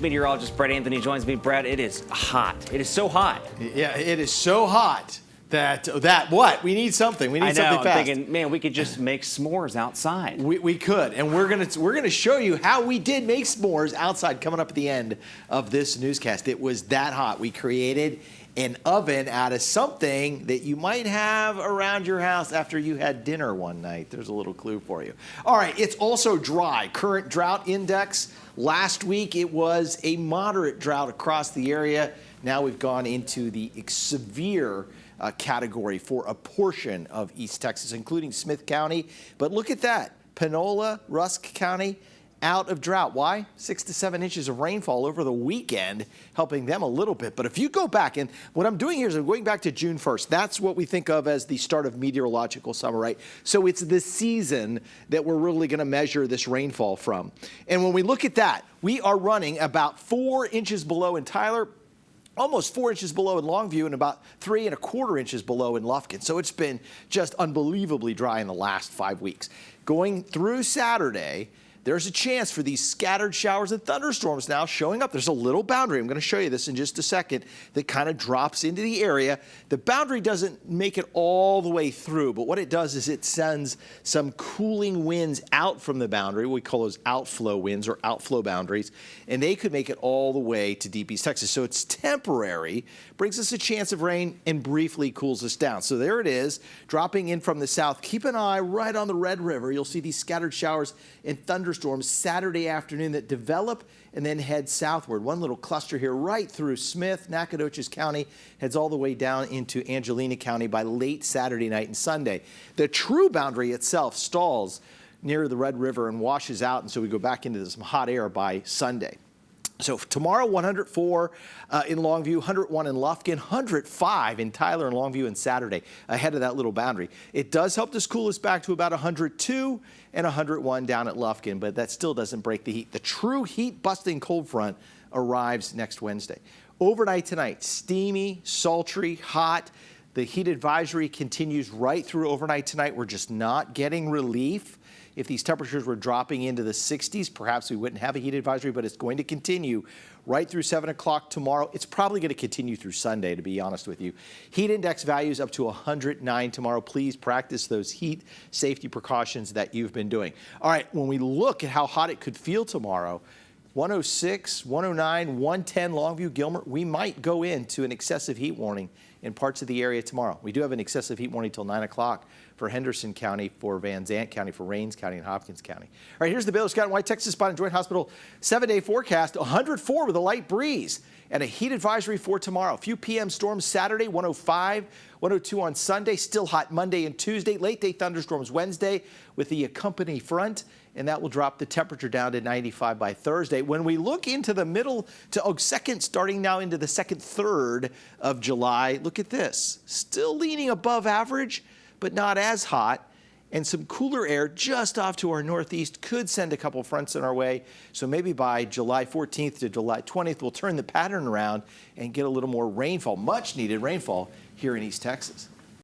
Meteorologist Brett Anthony joins me. Brett, it is hot. It is so hot. Yeah, it is so hot that what? We need something. We need something fast. I'm thinking, man, we could just make s'mores outside. We could, and we're gonna show you how we did make s'mores outside coming up at the end of this newscast. It was that hot. We created an oven out of something that you might have around your house after you had dinner one night. There's a little clue for you. All right, it's also dry. Current drought index. Last week it was a moderate drought across the area. Now we've gone into the severe category for a portion of East Texas, including Smith County. But look at that. Panola, Rusk County, out of drought. Why? 6 to 7 inches of rainfall over the weekend, helping them a little bit. But if you go back, and what I'm doing here is I'm going back to June 1st. That's what we think of as the start of meteorological summer, right? So it's the season that we're really going to measure this rainfall from. And when we look at that, we are running about 4 inches below in Tyler, almost 4 inches below in Longview, and about 3¼ inches below in Lufkin. So it's been just unbelievably dry in the last 5 weeks. Going through Saturday, there's a chance for these scattered showers and thunderstorms now showing up. There's a little boundary. I'm going to show you this in just a second that kind of drops into the area. The boundary doesn't make it all the way through, but what it does is it sends some cooling winds out from the boundary. We call those outflow winds or outflow boundaries, and they could make it all the way to deep East Texas. So it's temporary, brings us a chance of rain, and briefly cools us down. So there it is, dropping in from the south. Keep an eye right on the Red River. You'll see these scattered showers and thunderstorms Saturday afternoon that develop and then head southward. One little cluster here right through Smith, Nacogdoches County, heads all the way down into Angelina County by late Saturday night and Sunday. The true boundary itself stalls near the Red River and washes out, and so we go back into some hot air by Sunday. So tomorrow, 104 in Longview, 101 in Lufkin, 105 in Tyler and Longview, and Saturday ahead of that little boundary. It does help to cool us back to about 102 and 101 down at Lufkin, but that still doesn't break the heat. The true heat-busting cold front arrives next Wednesday. Overnight tonight, steamy, sultry, hot. The heat advisory continues right through overnight tonight. We're just not getting relief. If these temperatures were dropping into the 60s, perhaps we wouldn't have a heat advisory, but it's going to continue right through 7 o'clock tomorrow. It's probably going to continue through Sunday, to be honest with you. Heat index values up to 109 tomorrow. Please practice those heat safety precautions that you've been doing. All right, when we look at how hot it could feel tomorrow, 106, 109, 110 Longview, Gilmer, we might go into an excessive heat warning in parts of the area tomorrow. We do have an excessive heat warning till 9 o'clock for Henderson County, for Van Zant County, for Rains County, and Hopkins County. All right, here's the Baylor Scott and White Texas Spine and Joint Hospital 7-day forecast. 104 with a light breeze and a heat advisory for tomorrow. A few PM storms Saturday, 105, 102 on Sunday. Still hot Monday and Tuesday. Late day thunderstorms Wednesday with the accompanying front, and that will drop the temperature down to 95 by Thursday. When we look into the middle to second, starting now into the second third of July, look at this. Still leaning above average, but not as hot. And some cooler air just off to our northeast could send a couple fronts in our way. So maybe by July 14th to July 20th, we'll turn the pattern around and get a little more rainfall, much needed rainfall here in East Texas.